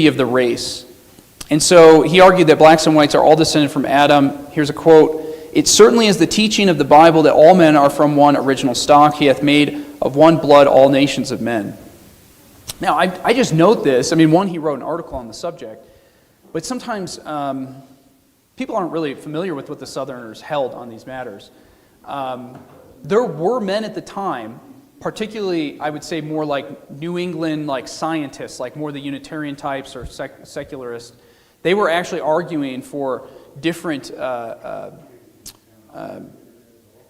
of the race. And so he argued that blacks and whites are all descended from Adam. Here's a quote: "It certainly is the teaching of the Bible that all men are from one original stock. He hath made of one blood all nations of men." Now, I just note this. I mean, one, he wrote an article on the subject, but sometimes people aren't really familiar with what the Southerners held on these matters. There were men at the time, particularly, I would say, more like New England, like scientists, like more the Unitarian types or secularists. They were actually arguing for different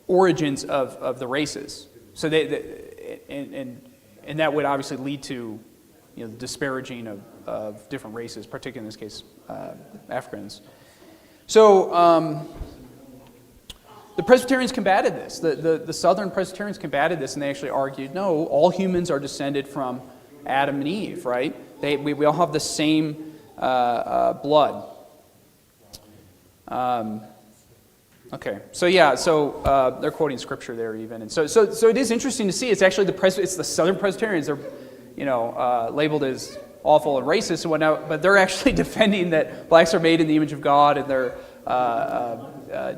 origins of the races. So and that would obviously lead to, the disparaging of different races, particularly in this case, Africans. So the Presbyterians combated this. The Southern Presbyterians combated this, and they actually argued, no, all humans are descended from Adam and Eve, right? We all have the same blood. Okay, so they're quoting scripture there even, and so it is interesting to see. It's actually it's the Southern Presbyterians. They're labeled as awful and racist and whatnot, but they're actually defending that blacks are made in the image of God and they're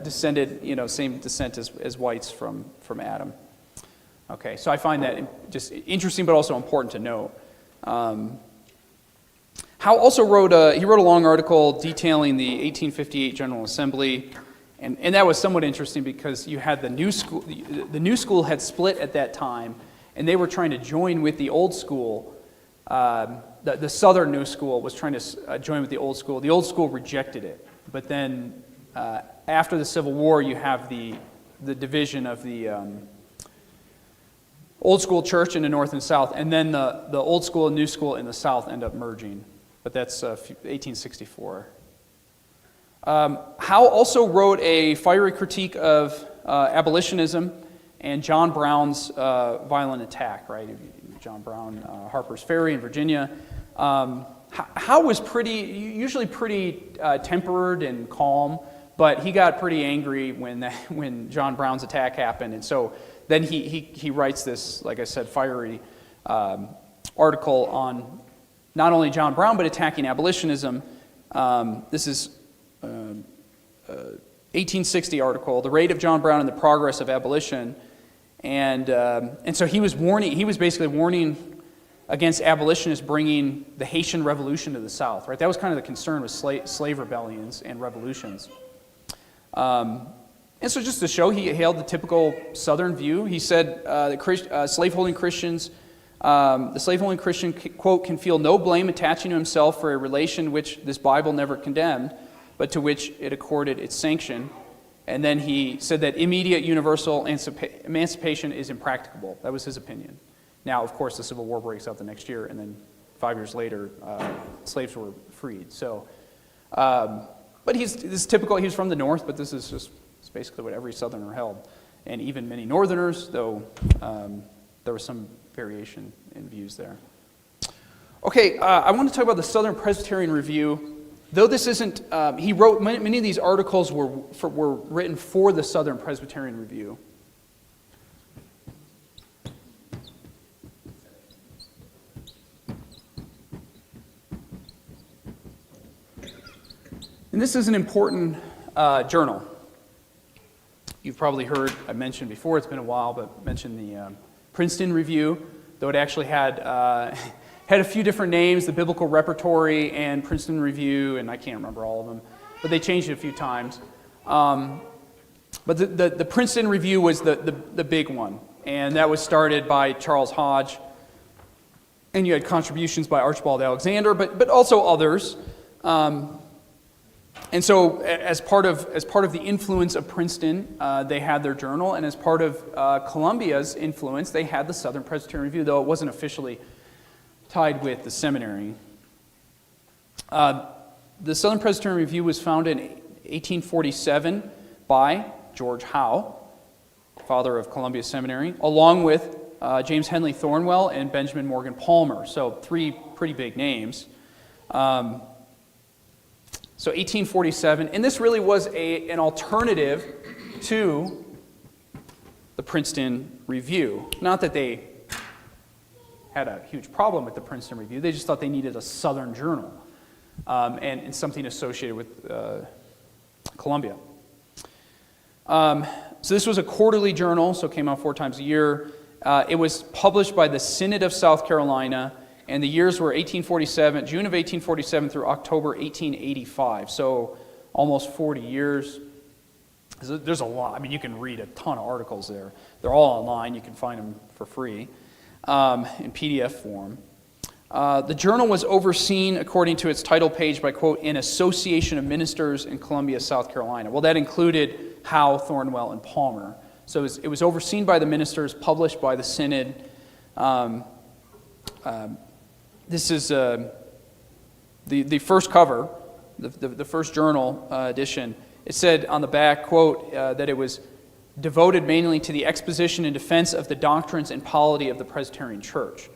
descended, same descent as whites from Adam. Okay, so I find that just interesting, but also important to note. Howe also wrote a long article detailing the 1858 General Assembly. And that was somewhat interesting because you had the new school. The new school had split at that time, and they were trying to join with the old school. The Southern New School was trying to join with the old school. The old school rejected it. But then after the Civil War, you have the division of the old school church in the North and South, and then the old school and new school in the South end up merging. But that's 1864. Howe also wrote a fiery critique of abolitionism and John Brown's violent attack, right? John Brown, Harper's Ferry in Virginia. Howe was usually pretty tempered and calm, but he got pretty angry when John Brown's attack happened. And so then he writes this, like I said, fiery article on not only John Brown, but attacking abolitionism. This is 1860 article, "The Rate of John Brown and the Progress of Abolition," and so he was basically warning against abolitionists bringing the Haitian Revolution to the South, right? That was kind of the concern with slave rebellions and revolutions. And so just to show, he held the typical Southern view. He said that slaveholding Christians, the slaveholding Christian, quote, "can feel no blame attaching to himself for a relation which this Bible never condemned, but to which it accorded its sanction." And then he said that immediate universal emancipation is impracticable. That was his opinion. Now, of course, the Civil War breaks out the next year, and then 5 years later, slaves were freed. So, but this is typical. He's from the North, but this is just basically what every Southerner held, and even many Northerners, though there was some variation in views there. Okay, I want to talk about the Southern Presbyterian Review. Though this isn't, he wrote, many of these articles were written for the Southern Presbyterian Review. And this is an important journal. You've probably heard, I mentioned before, it's been a while, but mentioned the Princeton Review, though it actually had a few different names, the Biblical Repertory and Princeton Review, and I can't remember all of them, but they changed it a few times. But the Princeton Review was the big one, and that was started by Charles Hodge, and you had contributions by Archibald Alexander, but also others. And so, as part of the influence of Princeton, they had their journal, and as part of Columbia's influence, they had the Southern Presbyterian Review, though it wasn't officially tied with the seminary. The Southern Presbyterian Review was founded in 1847 by George Howe, father of Columbia Seminary, along with James Henley Thornwell and Benjamin Morgan Palmer. So 3 pretty big names. So 1847, and this really was an alternative to the Princeton Review. Not that they had a huge problem with the Princeton Review, they just thought they needed a Southern journal. and something associated with Columbia. So this was a quarterly journal, so it came out 4 times a year. It was published by the Synod of South Carolina, and the years were June of 1847 through October 1885, so almost 40 years. There's a lot. I mean, you can read a ton of articles there. They're all online. You can find them for free in PDF form. The journal was overseen, according to its title page, by, quote, an association of ministers in Columbia, South Carolina. Well, that included Howe, Thornwell, and Palmer. So it was overseen by the ministers, published by the Synod. This is the first cover, the first journal edition. It said on the back, quote, that it was devoted mainly to the exposition and defense of the doctrines and polity of the Presbyterian Church.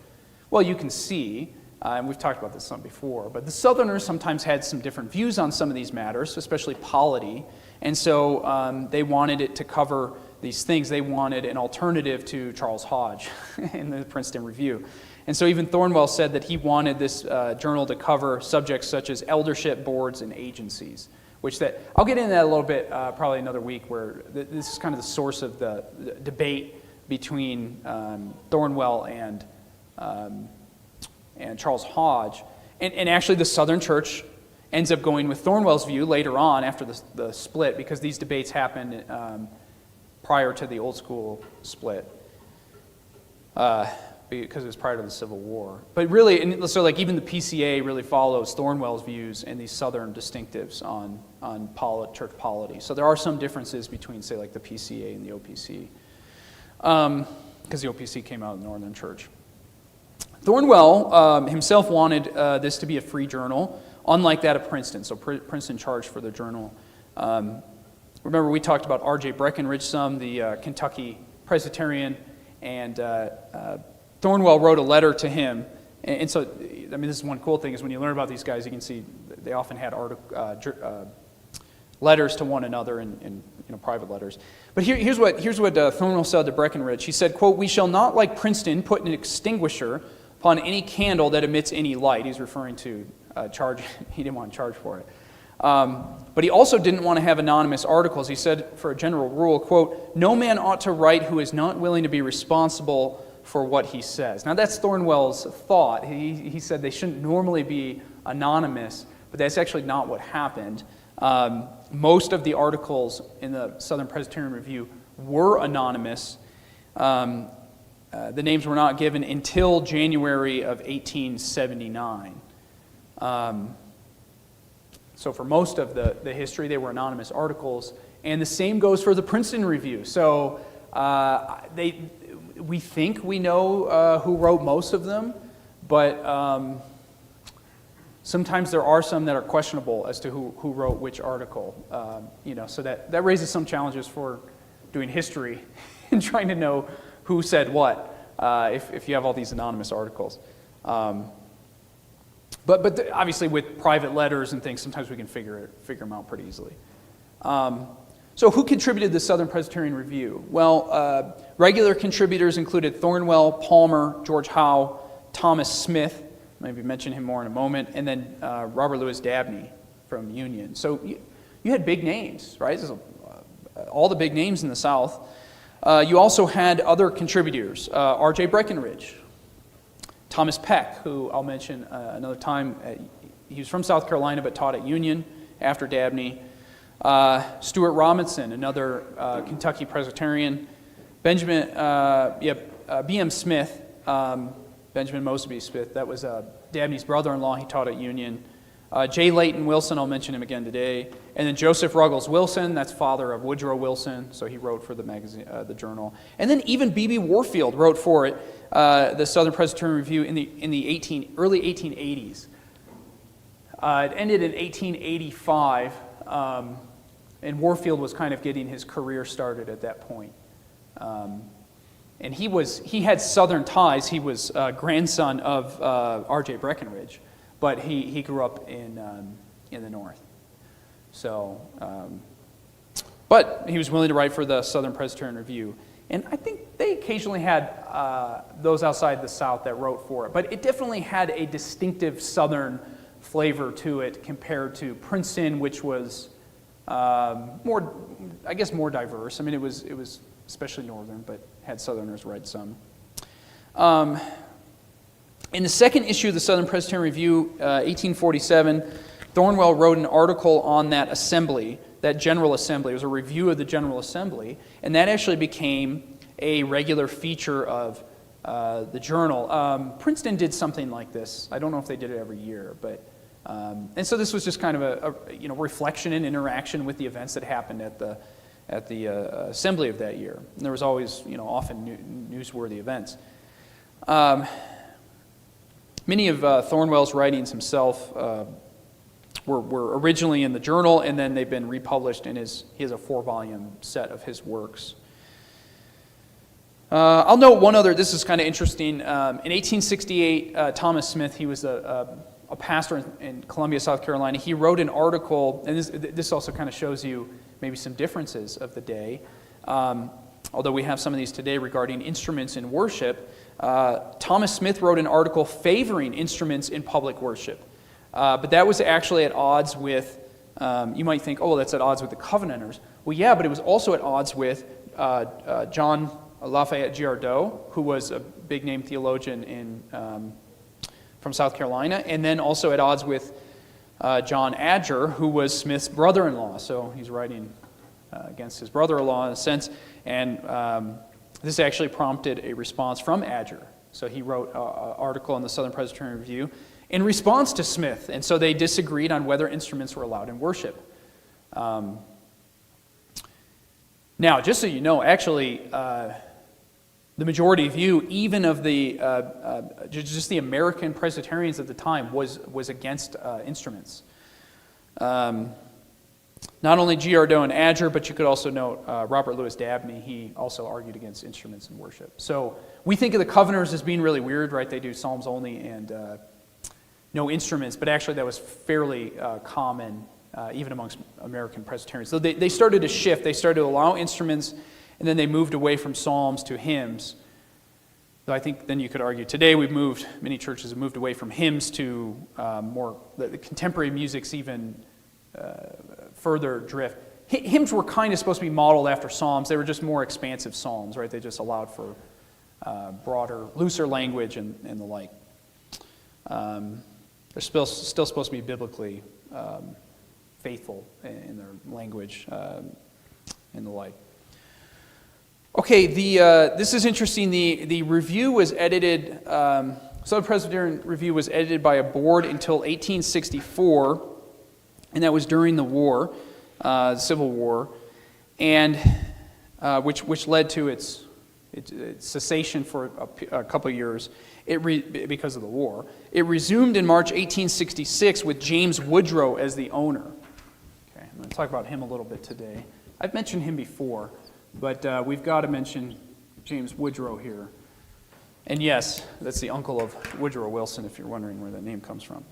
Well, you can see, and we've talked about this some before, but the Southerners sometimes had some different views on some of these matters, especially polity, and so they wanted it to cover these things. They wanted an alternative to Charles Hodge in the Princeton Review. And so even Thornwell said that he wanted this journal to cover subjects such as eldership, boards, and agencies, which that I'll get into that a little bit probably another week, where this is kind of the source of the debate between Thornwell and Charles Hodge. And actually the Southern Church ends up going with Thornwell's view later on after the split, because these debates happened prior to the Old School split, because it was prior to the Civil War. But really, so like even the PCA really follows Thornwell's views and these Southern distinctives on church polity. So there are some differences between, say, like the PCA and the OPC, because the OPC came out of the Northern Church. Thornwell himself wanted this to be a free journal, unlike that of Princeton. So Princeton charged for the journal. Remember, we talked about R.J. Breckinridge some, the Kentucky Presbyterian, and Thornwell wrote a letter to him. And so, I mean, this is one cool thing, is when you learn about these guys, you can see they often had letters to one another and private letters. But here's what Thornwell said to Breckinridge. He said, quote, "We shall not, like Princeton, put an extinguisher upon any candle that emits any light." He's referring to charge. He didn't want to charge for it. But he also didn't want to have anonymous articles. He said, for a general rule, quote, "No man ought to write who is not willing to be responsible for what he says." Now that's Thornwell's thought. He said they shouldn't normally be anonymous, but that's actually not what happened. Most of the articles in the Southern Presbyterian Review were anonymous. The names were not given until January of 1879. So for most of the history, they were anonymous articles. And the same goes for the Princeton Review. So we think we know who wrote most of them, but sometimes there are some that are questionable as to who wrote which article. So that raises some challenges for doing history and trying to know who said what if you have all these anonymous articles. But obviously with private letters and things, sometimes we can figure them out pretty easily. So who contributed the Southern Presbyterian Review? Well, regular contributors included Thornwell, Palmer, George Howe, Thomas Smith, maybe mention him more in a moment, and then Robert Louis Dabney from Union. So you had big names, right? All the big names in the South. You also had other contributors, R.J. Breckinridge, Thomas Peck, who I'll mention another time. He was from South Carolina but taught at Union after Dabney. Stuart Robinson, another Kentucky Presbyterian. B.M. Smith, Benjamin Mosby Smith, that was Dabney's brother-in-law. He taught at Union. J. Leighton Wilson, I'll mention him again today. And then Joseph Ruggles Wilson, that's father of Woodrow Wilson, so he wrote for the magazine, the journal. And then even B.B. Warfield wrote for it, the Southern Presbyterian Review in the early 1880s. It ended in 1885, and Warfield was kind of getting his career started at that point. And he had Southern ties. He was grandson of R.J. Breckinridge, but he grew up in the North. So, but he was willing to write for the Southern Presbyterian Review. And I think they occasionally had those outside the South that wrote for it. But it definitely had a distinctive Southern flavor to it compared to Princeton, which was more diverse. I mean, it was especially northern, but had Southerners write some. In the second issue of the Southern Presbyterian Review, 1847, Thornwell wrote an article on that assembly, that General Assembly. It was a review of the General Assembly, and that actually became a regular feature of the journal. Princeton did something like this. I don't know if they did it every year, but and so this was just kind of a reflection and interaction with the events that happened at the assembly of that year. And there was always often newsworthy events. Many of Thornwell's writings himself were originally in the journal, and then they've been republished in he has a 4-volume set of his works. I'll note one other, this is kind of interesting. In 1868, Thomas Smith, he was a pastor in Columbia, South Carolina. He wrote an article, and this also kind of shows you maybe some differences of the day, although we have some of these today regarding instruments in worship. Thomas Smith wrote an article favoring instruments in public worship. But that was actually at odds with, you might think, oh, that's at odds with the Covenanters. Well, yeah, but it was also at odds with John Lafayette Girardot, who was a big-name theologian from South Carolina, and then also at odds with John Adger, who was Smith's brother-in-law. So he's writing against his brother-in-law in a sense, and this actually prompted a response from Adger. So he wrote an article in the Southern Presbyterian Review in response to Smith, and so they disagreed on whether instruments were allowed in worship. Now, just so you know, actually, the majority view, even of just the American Presbyterians at the time, was against instruments. Not only Girardot and Adger, but you could also note Robert Louis Dabney. He also argued against instruments in worship. So we think of the Covenanters as being really weird, right? They do psalms only and no instruments, but actually that was fairly common even amongst American Presbyterians. So they started to shift. They started to allow instruments, and then they moved away from psalms to hymns. So I think then you could argue today many churches have moved away from hymns to more, the contemporary music's even further drift. Hymns were kind of supposed to be modeled after psalms. They were just more expansive psalms, right? They just allowed for broader, looser language and the like. They're still supposed to be biblically faithful in their language and the like. Okay, this is interesting. The review was edited, Southern Presbyterian Review was edited by a board until 1864, and that was during the war, the Civil War, and which led to its cessation for a couple of years because of the war. It resumed in March 1866 with James Woodrow as the owner. Okay, I'm going to talk about him a little bit today. I've mentioned him before, but we've got to mention James Woodrow here. And yes, that's the uncle of Woodrow Wilson, if you're wondering where that name comes from.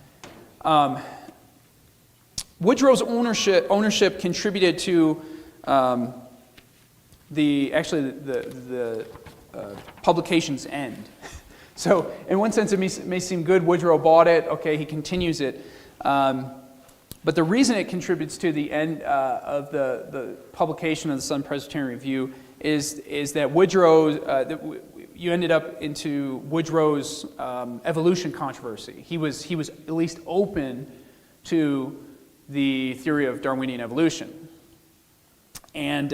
Woodrow's ownership contributed to the publication's end. So in one sense, it may seem good. Woodrow bought it. Okay, he continues it. But the reason it contributes to the end of the publication of the Southern Presbyterian Review is that Woodrow, you ended up into Woodrow's evolution controversy. He was at least open to the theory of Darwinian evolution. And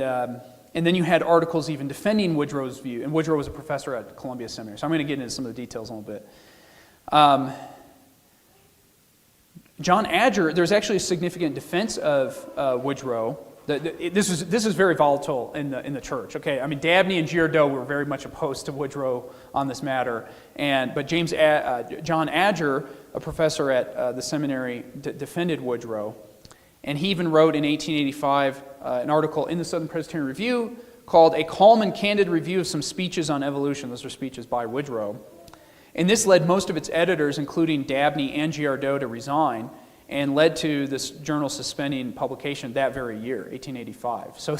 then you had articles even defending Woodrow's view, and Woodrow was a professor at Columbian Seminary, so I'm going to get into some of the details a little bit. John Adger, there's actually a significant defense of Woodrow. This is very volatile in the church. Okay, I mean Dabney and Girardot were very much opposed to Woodrow on this matter, but John Adger, a professor at the seminary, defended Woodrow, and he even wrote in 1885 an article in the Southern Presbyterian Review called "A Calm and Candid Review of Some Speeches on Evolution." Those are speeches by Woodrow. And this led most of its editors, including Dabney and Girardot, to resign, and led to this journal suspending publication that very year, 1885. So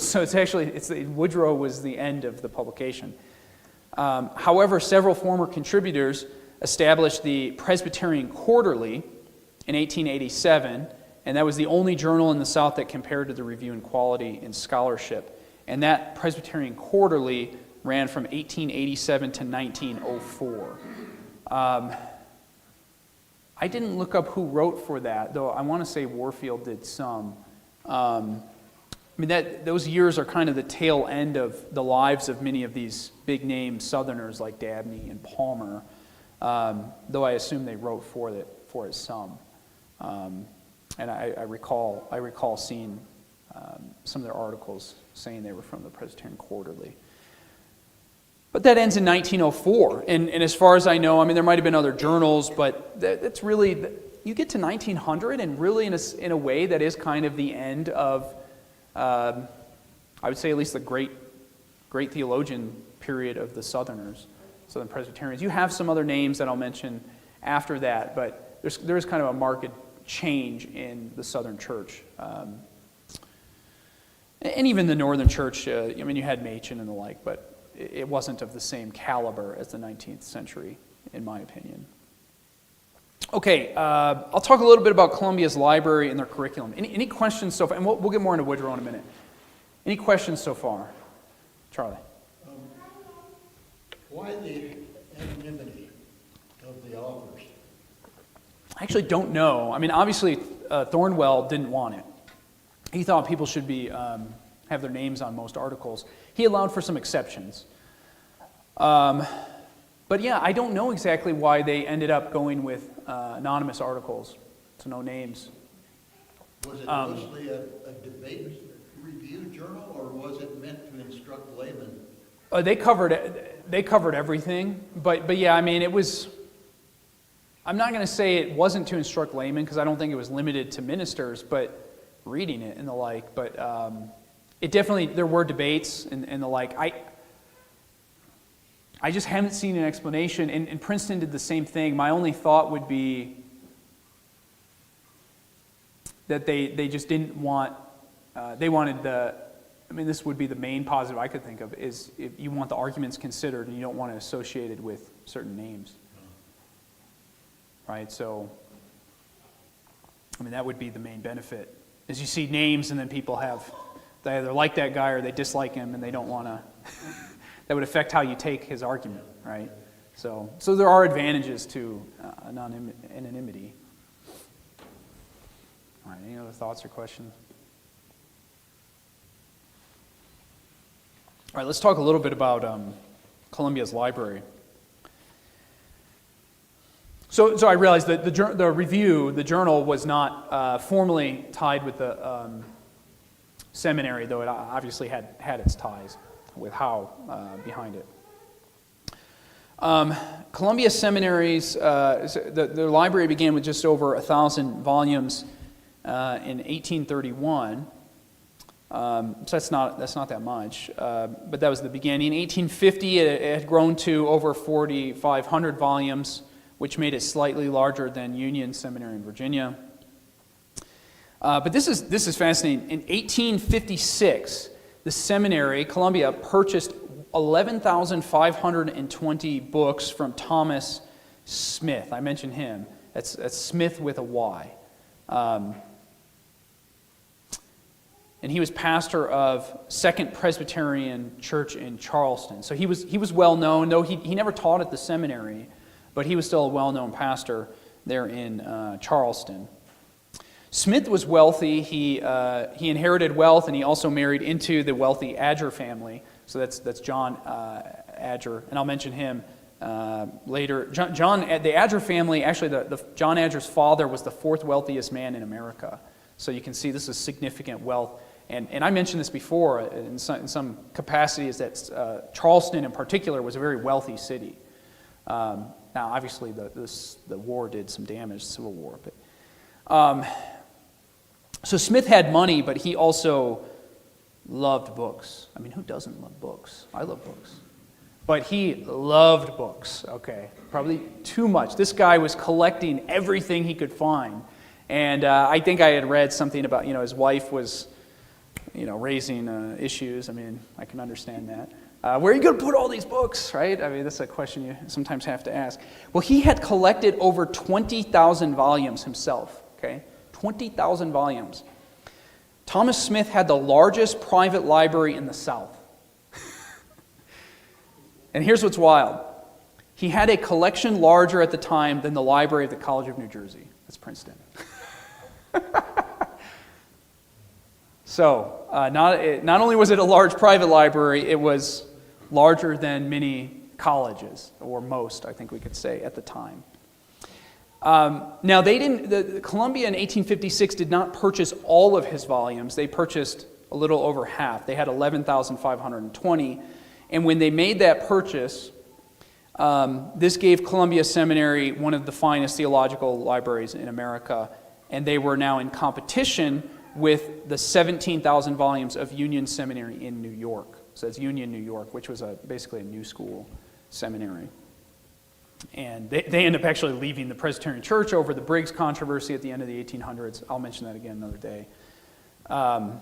Woodrow was the end of the publication. However, several former contributors established the Presbyterian Quarterly, in 1887, and that was the only journal in the South that compared to the Review in quality and scholarship. And that Presbyterian Quarterly ran from 1887 to 1904. I didn't look up who wrote for that, though I want to say Warfield did some. Those years are kind of the tail end of the lives of many of these big-name Southerners like Dabney and Palmer, though I assume they wrote for it some. And I recall seeing some of their articles saying they were from the Presbyterian Quarterly. But that ends in 1904, and as far as I know, there might have been other journals, but that's really, you get to 1900, and really in a way that is kind of the end of, I would say at least the great theologian period of the Southerners, Southern Presbyterians. You have some other names that I'll mention after that, but there's kind of a marked change in the Southern Church. And even the Northern Church, you had Machen and the like, but it wasn't of the same caliber as the 19th century, in my opinion. Okay, I'll talk a little bit about Columbia's library and their curriculum. Any questions so far? And we'll get more into Woodrow in a minute. Any questions so far? Charlie? Why the anonymity of the authors? I actually don't know. Obviously, Thornwell didn't want it. He thought people should be have their names on most articles. He allowed for some exceptions. But yeah, I don't know exactly why they ended up going with anonymous articles, so no names. Was it mostly a debate review journal, or was it meant to instruct laymen? They covered everything, but yeah, it was. I'm not going to say it wasn't to instruct laymen, because I don't think it was limited to ministers, but reading it and the like. But it definitely, there were debates and the like. I just haven't seen an explanation, and Princeton did the same thing. My only thought would be that they just didn't want, they wanted this would be the main positive I could think of, is if you want the arguments considered and you don't want it associated with certain names. Right, so, that would be the main benefit. Is you see names and then people they either like that guy or they dislike him and they don't want to, that would affect how you take his argument, right? So there are advantages to anonymity. All right, any other thoughts or questions? All right, let's talk a little bit about Columbia's library. So I realized that the review, the journal, was not formally tied with the seminary, though it obviously had its ties with Howe behind it. Columbia Seminary's, the library began with just over 1,000 volumes in 1831. So that's not that much, but that was the beginning. In 1850, it had grown to over 4,500 volumes, which made it slightly larger than Union Seminary in Virginia. But this is fascinating. In 1856, the seminary, Columbia, purchased 11,520 books from Thomas Smith. I mentioned him. That's Smith with a Y. And he was pastor of Second Presbyterian Church in Charleston. So he was well known, though he never taught at the seminary, but he was still a well-known pastor there in Charleston. Smith was wealthy. He inherited wealth, and he also married into the wealthy Adger family. So that's John Adger, and I'll mention him later. The Adger family, actually, the John Adger's father was the fourth wealthiest man in America. So you can see this is significant wealth. And I mentioned this before in some capacity, is that Charleston in particular was a very wealthy city. Now, obviously, the war did some damage, the Civil War. But so Smith had money, but he also loved books. Who doesn't love books? I love books. But he loved books, okay? Probably too much. This guy was collecting everything he could find. And I think I had read something about, his wife was, raising issues. I can understand that. Where are you going to put all these books, right? I mean, that's a question you sometimes have to ask. Well, he had collected over 20,000 volumes himself, okay? 20,000 volumes. Thomas Smith had the largest private library in the South. And here's what's wild. He had a collection larger at the time than the library of the College of New Jersey. That's Princeton. So, not only was it a large private library, it was larger than many colleges, or most, I think we could say, at the time. Now, the Columbia in 1856 did not purchase all of his volumes. They purchased a little over half. They had 11,520. And when they made that purchase, this gave Columbia Seminary one of the finest theological libraries in America. And they were now in competition with the 17,000 volumes of Union Seminary in New York. So that's Union, New York, which was basically a new school seminary. And they end up actually leaving the Presbyterian Church over the Briggs controversy at the end of the 1800s. I'll mention that again another day. In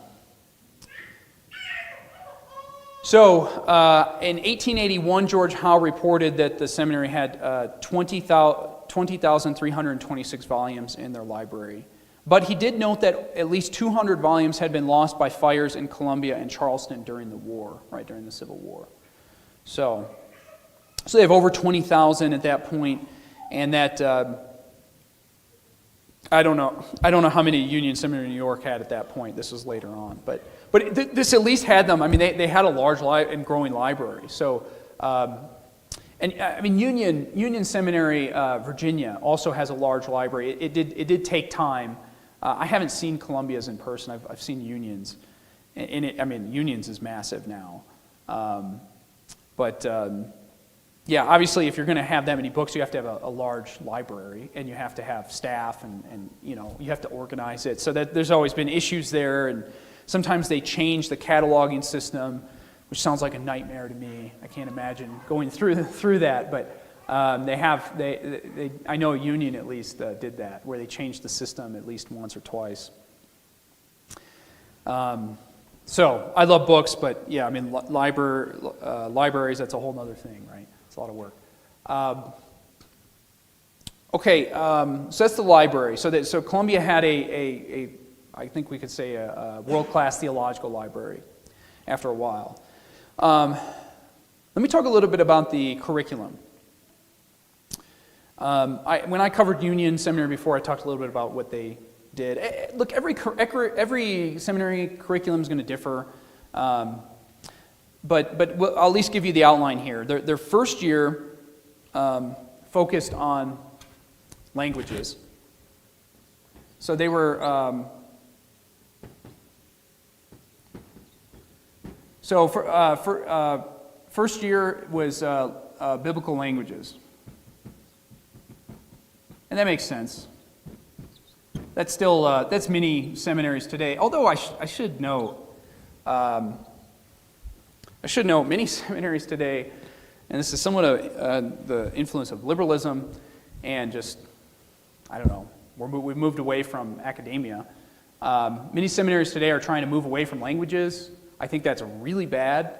1881, George Howe reported that the seminary had 20,326 volumes in their library. But he did note that at least 200 volumes had been lost by fires in Columbia and Charleston during the war, right, during the Civil War. So they have over 20,000 at that point, and that I don't know how many Union Seminary in New York had at that point. This was later on, but this at least had them. I mean, they had a large and growing library. So, Union Seminary, Virginia, also has a large library. It did take time. I haven't seen Columbia's in person. I've seen Union's, and Union's is massive now. Yeah, obviously, if you're going to have that many books, you have to have a large library, and you have to have staff, and you have to organize it. So that there's always been issues there, and sometimes they change the cataloging system, which sounds like a nightmare to me. I can't imagine going through that, but I know Union at least did that, where they changed the system at least once or twice. So I love books, but yeah, libraries, that's a whole other thing, right? It's a lot of work. So that's the library. So Columbia had I think we could say a world-class theological library after a while. Let me talk a little bit about the curriculum. When I covered Union Seminary before, I talked a little bit about what they did. Look, every seminary curriculum is going to differ, but I'll at least give you the outline here. Their first year focused on languages. So they were first year was biblical languages. And that makes sense. That's still, that's many seminaries today. Although I should note, many seminaries today, and this is somewhat of the influence of liberalism and just, I don't know, we've moved away from academia. Many seminaries today are trying to move away from languages. I think that's really bad.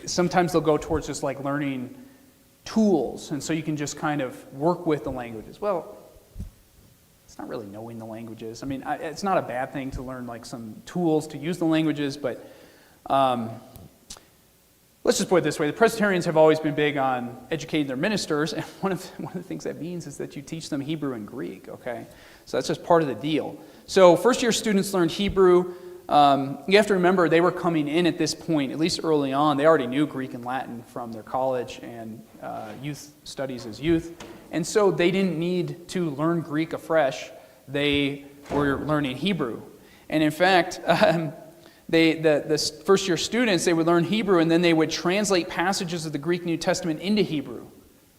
Sometimes they'll go towards just like learning tools, and so you can just kind of work with the languages. Well, it's not really knowing the languages. I mean, it's not a bad thing to learn like some tools to use the languages, but let's just put it this way. The Presbyterians have always been big on educating their ministers, and one of the things that means is that you teach them Hebrew and Greek, okay? So that's just part of the deal. So first-year students learned Hebrew. You have to remember they were coming in at this point, at least early on. They already knew Greek and Latin from their college and youth studies as youth. And so they didn't need to learn Greek afresh. They were learning Hebrew. And in fact, the first-year students, they would learn Hebrew, and then they would translate passages of the Greek New Testament into Hebrew.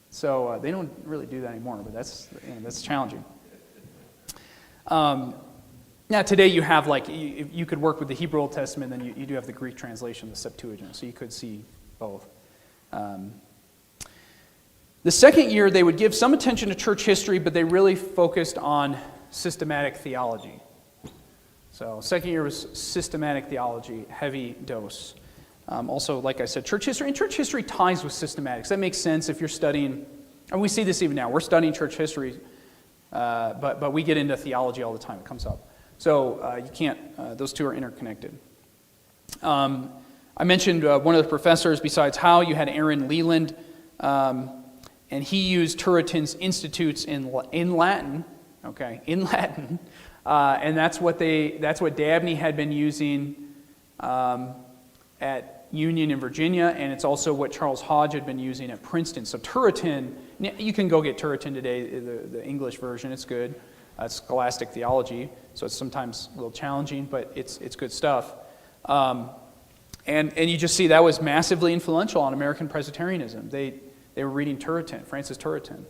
So they don't really do that anymore, but that's challenging. Now today you have you could work with the Hebrew Old Testament, then you do have the Greek translation, the Septuagint, so you could see both. The second year they would give some attention to church history, but they really focused on systematic theology. So second year was systematic theology, heavy dose. Also, like I said, church history. And church history ties with systematics. That makes sense if you're studying, and we see this even now. We're studying church history, but we get into theology all the time. It comes up. So you can't, those two are interconnected. I mentioned one of the professors besides Howe. You had Aaron Leland, and he used Turretin's Institutes in Latin, okay, in Latin. And that's what Dabney had been using at Union in Virginia, and it's also what Charles Hodge had been using at Princeton. So Turretin, you can go get Turretin today, the English version, it's good. It's scholastic theology, so it's sometimes a little challenging, but it's good stuff. And you just see that was massively influential on American Presbyterianism. They were reading Turretin, Francis Turretin.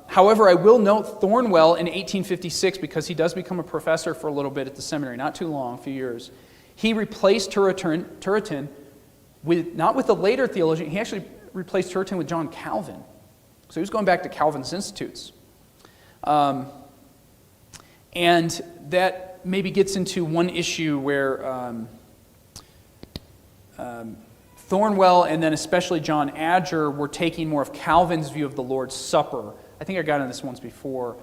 However, I will note Thornwell in 1856, because he does become a professor for a little bit at the seminary, not too long, a few years. He replaced Turretin not with a later theologian, he actually replaced Turretin with John Calvin. So he was going back to Calvin's Institutes. And that maybe gets into one issue where Thornwell and then especially John Adger were taking more of Calvin's view of the Lord's Supper. I think I got into this once before.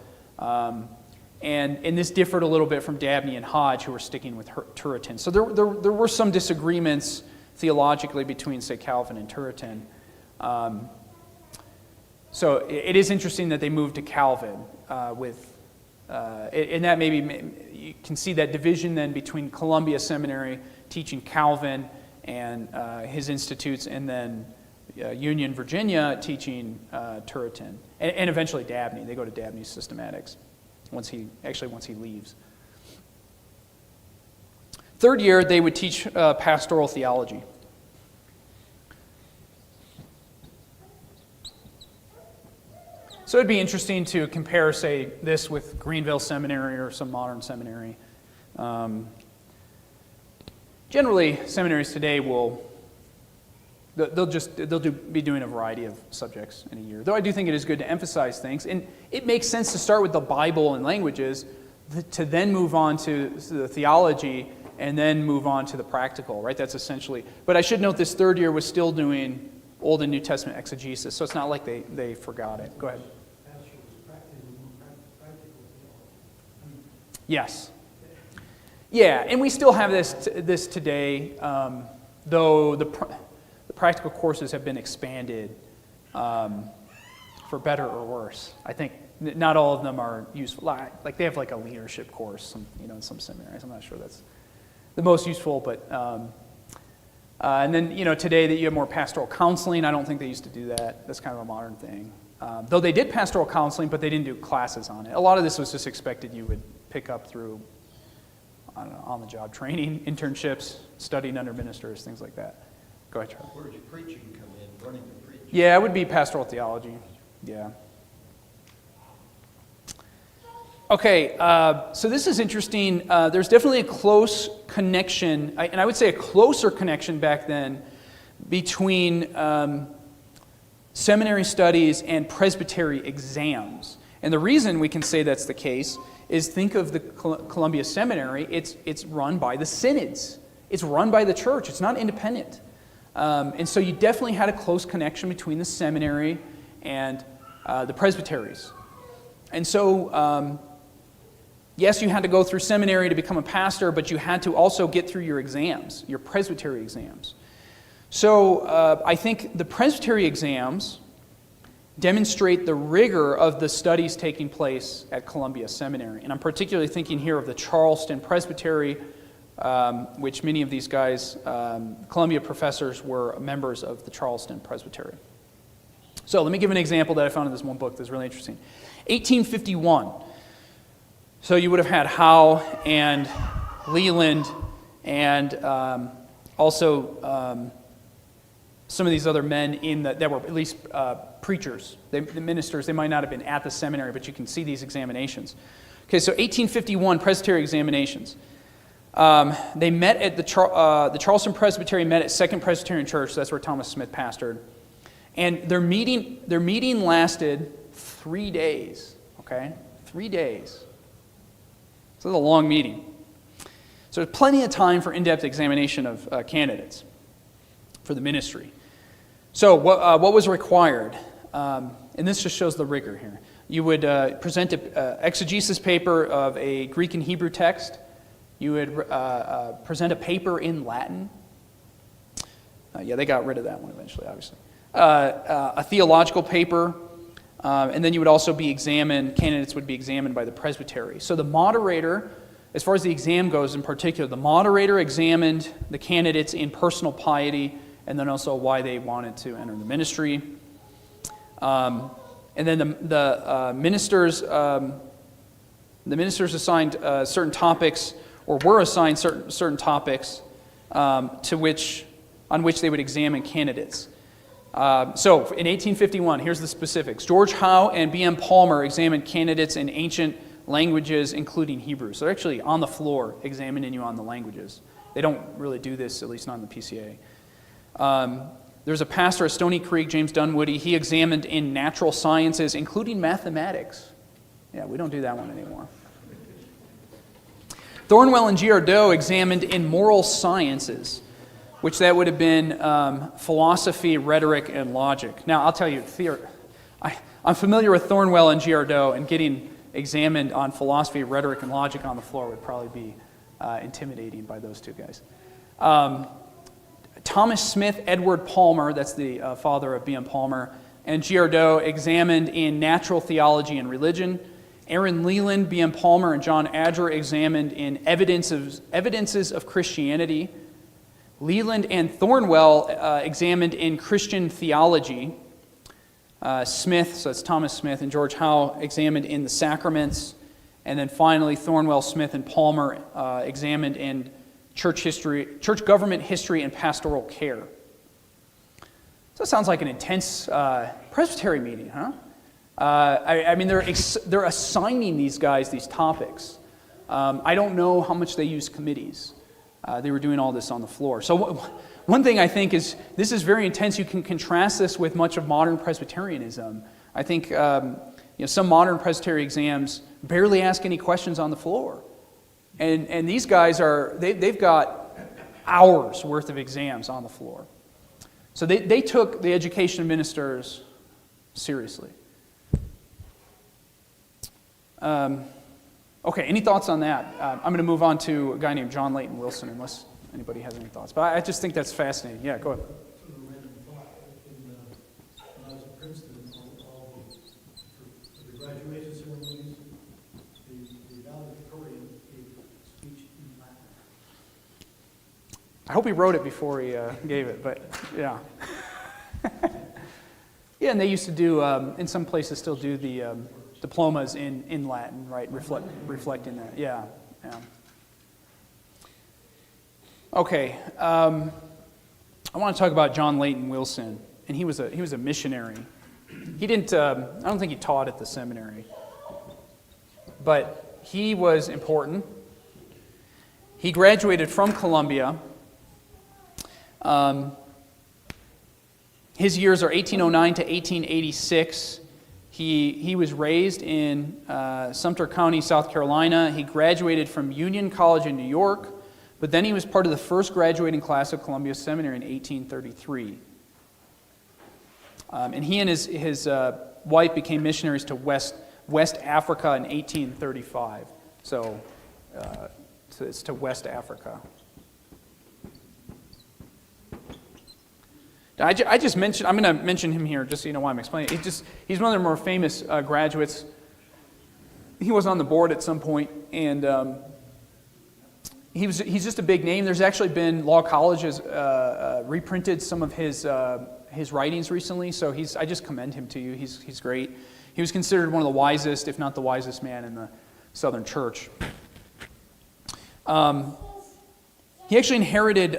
And this differed a little bit from Dabney and Hodge, who were sticking with Turretin. So there were some disagreements theologically between, say, Calvin and Turretin. So it is interesting that they moved to Calvin and that maybe you can see that division then between Columbia Seminary teaching Calvin and his institutes, and then Union, Virginia teaching Turretin, and eventually Dabney. They go to Dabney's systematics once he leaves. Third year, they would teach pastoral theology. So it'd be interesting to compare, say, this with Greenville Seminary or some modern seminary. Generally, seminaries today they'll be doing a variety of subjects in a year. Though I do think it is good to emphasize things, and it makes sense to start with the Bible and languages, to then move on to the theology, and then move on to the practical. Right? That's essentially. But I should note this third year was still doing Old and New Testament exegesis, so it's not like they forgot it. Go ahead. Yes. Yeah, and we still have this today, though the practical courses have been expanded for better or worse. I think not all of them are useful. Like they have like a leadership course, in some seminaries. I'm not sure that's the most useful, but and then today that you have more pastoral counseling. I don't think they used to do that. That's kind of a modern thing. Though they did pastoral counseling, but they didn't do classes on it. A lot of this was just expected you would pick up through, I don't know, on-the-job training, internships, studying under ministers, things like that. Go ahead, Charlie. Where does preaching come in, running the preaching? Yeah, it would be pastoral theology. Yeah. Okay, so this is interesting. There's definitely a close connection, and I would say a closer connection back then between seminary studies and presbytery exams. And the reason we can say that's the case is think of the Columbia Seminary. It's run by the synods. It's run by the church. It's not independent. And so you definitely had a close connection between the seminary and the presbyteries. And so, yes, you had to go through seminary to become a pastor, but you had to also get through your exams, your presbytery exams. So I think the presbytery exams demonstrate the rigor of the studies taking place at Columbia Seminary. And I'm particularly thinking here of the Charleston Presbytery, which many of these guys, Columbia professors, were members of the Charleston Presbytery. So let me give an example that I found in this one book that's really interesting. 1851. So you would have had Howe and Leland and also some of these other men that were at least preachers, the ministers. They might not have been at the seminary, but you can see these examinations. Okay, so 1851 Presbytery examinations. They met at the Charleston Presbytery met at Second Presbyterian Church. That's where Thomas Smith pastored, and their meeting lasted 3 days. Okay, 3 days. So it's a long meeting. So there's plenty of time for in-depth examination of candidates. for the ministry. So what was required? And this just shows the rigor here. You would present an exegesis paper of a Greek and Hebrew text. You would present a paper in Latin. They got rid of that one eventually, obviously. A theological paper, and then you would also be examined, candidates would be examined by the presbytery. So the moderator, as far as the exam goes in particular, the moderator examined the candidates in personal piety and then also why they wanted to enter the ministry. And then the ministers assigned certain topics, or were assigned certain topics on which they would examine candidates. So in 1851, here's the specifics. George Howe and B.M. Palmer examined candidates in ancient languages, including Hebrew. So they're actually on the floor examining you on the languages. They don't really do this, at least not in the PCA. There's a pastor at Stony Creek, James Dunwoody. He examined in natural sciences, including mathematics. Yeah, we don't do that one anymore. Thornwell and Girardeau examined in moral sciences, which that would have been philosophy, rhetoric, and logic. Now, I'll tell you, I'm familiar with Thornwell and Girardeau, and getting examined on philosophy, rhetoric, and logic on the floor would probably be intimidating by those two guys. Thomas Smith, Edward Palmer, that's the father of B.M. Palmer, and Girardeau examined in natural theology and religion. Aaron Leland, B.M. Palmer, and John Adger examined in evidences of Christianity. Leland and Thornwell examined in Christian theology. Smith, so that's Thomas Smith, and George Howe examined in the sacraments. And then finally, Thornwell, Smith, and Palmer examined in church history, church government history, and pastoral care. So it sounds like an intense presbytery meeting, huh? I mean, they're assigning these guys these topics. I don't know how much they use committees. They were doing all this on the floor. So one thing I think is this is very intense. You can contrast this with much of modern Presbyterianism. I think some modern Presbyterian exams barely ask any questions on the floor. And these guys they've got hours worth of exams on the floor. So they took the education of ministers seriously. Okay, any thoughts on that? I'm going to move on to a guy named John Layton Wilson, unless anybody has any thoughts. But I just think that's fascinating. Yeah, go ahead. Sort of a random thought. When I was at Princeton, for the graduation ceremonies, the valedictorian gave a speech in Latin. I hope he wrote it before he gave it, but yeah. Yeah, and they used to do, in some places still do the diplomas in Latin, right? Reflecting that. Yeah. Okay. I want to talk about John Layton Wilson, and he was a missionary. He didn't. I don't think he taught at the seminary, but he was important. He graduated from Columbia. His years are 1809 to 1886. He was raised in Sumter County, South Carolina. He graduated from Union College in New York, but then he was part of the first graduating class of Columbia Seminary in 1833. And he and his wife became missionaries to West Africa in 1835. So it's to West Africa. I'm going to mention him here just so you know why I'm explaining. He's one of the more famous graduates. He was on the board at some point, and he's just a big name. There's actually been law colleges reprinted some of his writings recently, so I just commend him to you. He's great. He was considered one of the wisest, if not the wisest man in the Southern Church. He actually inherited.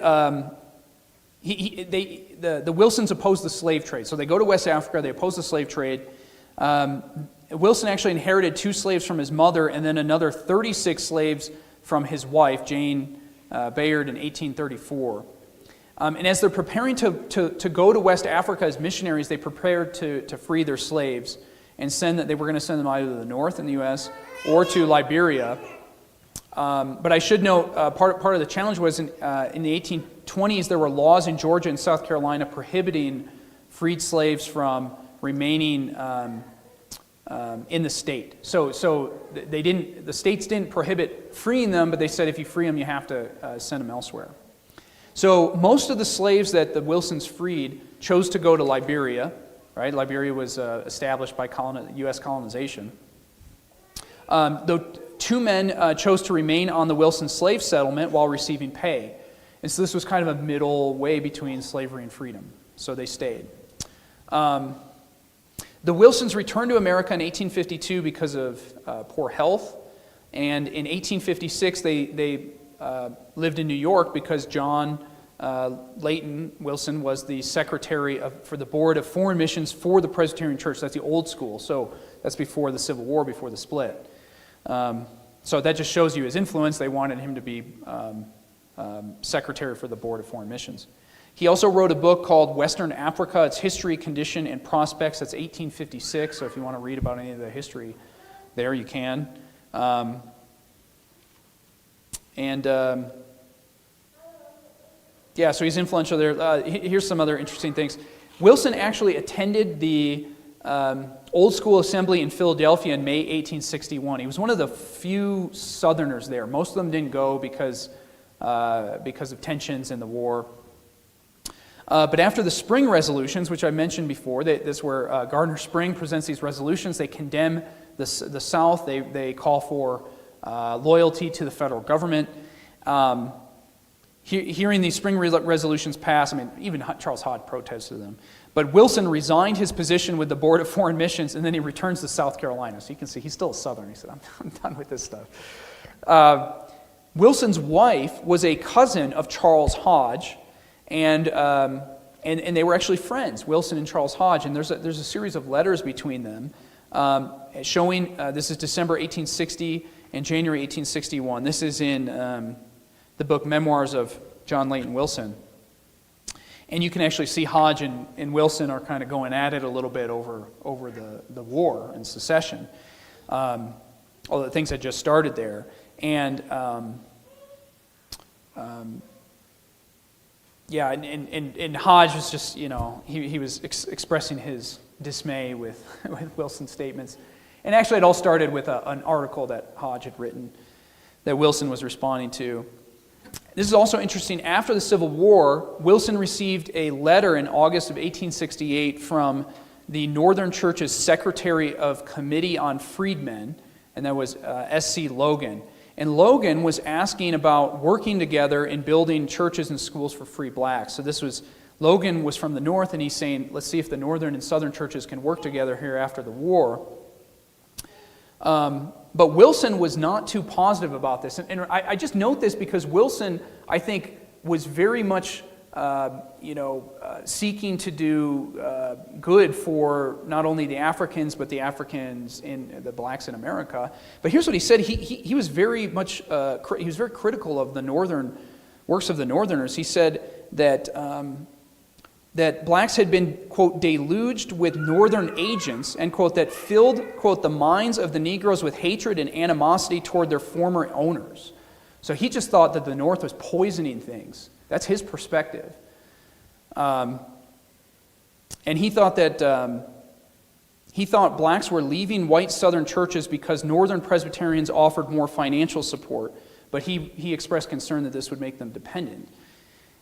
The Wilsons opposed the slave trade. So they go to West Africa, they oppose the slave trade. Wilson actually inherited 2 slaves from his mother and then another 36 slaves from his wife, Jane Bayard, in 1834. And as they're preparing to go to West Africa as missionaries, they prepared to free their slaves and they were going to send them either to the north in the U.S. or to Liberia. But I should note, part of the challenge was in the 1820s, there were laws in Georgia and South Carolina prohibiting freed slaves from remaining in the state. So the states didn't prohibit freeing them, but they said if you free them, you have to send them elsewhere. So most of the slaves that the Wilsons freed chose to go to Liberia. Right? Liberia was established by U.S. colonization. Though two men chose to remain on the Wilson slave settlement while receiving pay. And so this was kind of a middle way between slavery and freedom. So they stayed. The Wilsons returned to America in 1852 because of poor health. And in 1856, they lived in New York because John Leighton Wilson was the secretary for the Board of Foreign Missions for the Presbyterian Church. That's the old school. So that's before the Civil War, before the split. So that just shows you his influence. They wanted him to be secretary for the Board of Foreign Missions. He also wrote a book called Western Africa, Its History, Condition, and Prospects. That's 1856, so if you want to read about any of the history there, you can. Yeah, so he's influential there. Here's some other interesting things. Wilson actually attended the Old School Assembly in Philadelphia in May 1861. He was one of the few Southerners there. Most of them didn't go because of tensions in the war. But after the Spring resolutions, which I mentioned before, that's where Gardner Spring presents these resolutions. They condemn the South. They call for loyalty to the federal government. Hearing these Spring resolutions pass, I mean, even Charles Hodge protested them. But Wilson resigned his position with the Board of Foreign Missions, and then he returns to South Carolina. So you can see he's still a Southern. He said, I'm done with this stuff. Wilson's wife was a cousin of Charles Hodge, and they were actually friends, Wilson and Charles Hodge. And there's a series of letters between them showing, this is December 1860 and January 1861. This is in the book Memoirs of John Leighton Wilson. And you can actually see Hodge and Wilson are kind of going at it a little bit over the war and secession. All the things that just started there. And Hodge was just, he was expressing his dismay with Wilson's statements. And actually it all started with an article that Hodge had written that Wilson was responding to. This is also interesting. After the Civil War, Wilson received a letter in August of 1868 from the Northern Church's Secretary of Committee on Freedmen, and that was S.C. Logan. And Logan was asking about working together in building churches and schools for free blacks. So Logan was from the North, and he's saying, let's see if the Northern and Southern churches can work together here after the war. But Wilson was not too positive about this. And I just note this because Wilson, I think, was very much, seeking to do good for not only the Africans, but the Africans in the blacks in America. But here's what he said. He was very much, he was very critical of the Northern works of the Northerners. He said that that blacks had been, quote, deluged with Northern agents, end quote, that filled, quote, the minds of the Negroes with hatred and animosity toward their former owners. So he just thought that the North was poisoning things. That's his perspective. And he thought that blacks were leaving white Southern churches because Northern Presbyterians offered more financial support, but he expressed concern that this would make them dependent.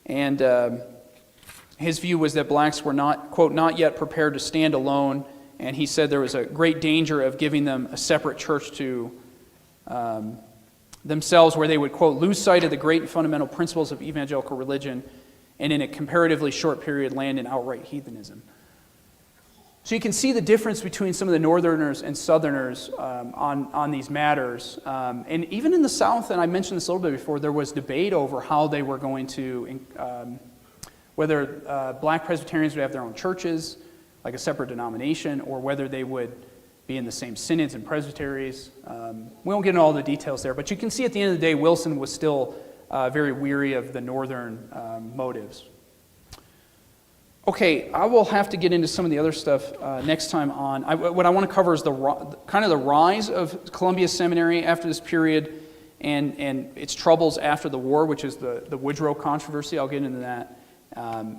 And his view was that blacks were not, quote, not yet prepared to stand alone, and he said there was a great danger of giving them a separate church to themselves where they would, quote, lose sight of the great and fundamental principles of evangelical religion and in a comparatively short period land in outright heathenism. So you can see the difference between some of the Northerners and Southerners on these matters. And even in the South, and I mentioned this a little bit before, there was debate over how they were going to whether black Presbyterians would have their own churches, like a separate denomination, or whether they would be in the same synods and presbyteries. We won't get into all the details there, but you can see at the end of the day, Wilson was still very weary of the Northern motives. Okay, I will have to get into some of the other stuff next time on. What I want to cover is the rise of Columbian Seminary after this period, and its troubles after the war, which is the Woodrow controversy. I'll get into that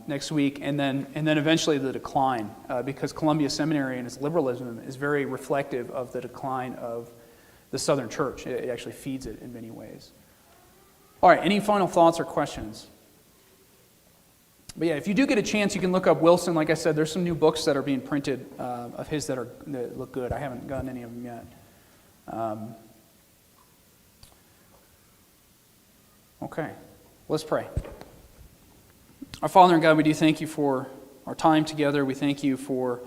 next week, and then eventually the decline, because Columbia Seminary and its liberalism is very reflective of the decline of the Southern Church. It actually feeds it in many ways. All right, any final thoughts or questions? But yeah, if you do get a chance, you can look up Wilson. Like I said, there's some new books that are being printed of his that look good. I haven't gotten any of them yet. Okay, let's pray. Our Father in God, we do thank you for our time together. We thank you for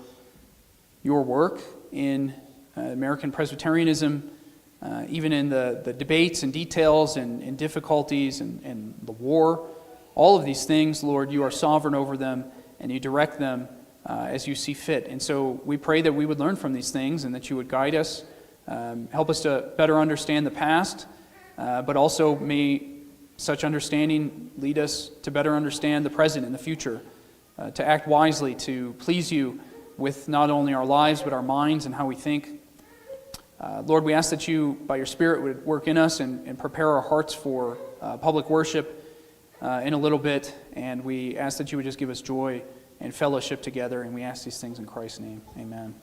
your work in American Presbyterianism, even in the debates and details and difficulties and the war. All of these things, Lord, you are sovereign over them, and you direct them as you see fit. And so we pray that we would learn from these things and that you would guide us, help us to better understand the past, but also may such understanding lead us to better understand the present and the future, to act wisely, to please you with not only our lives, but our minds and how we think. Lord, we ask that you, by your Spirit, would work in us and prepare our hearts for public worship in a little bit, and we ask that you would just give us joy and fellowship together, and we ask these things in Christ's name. Amen.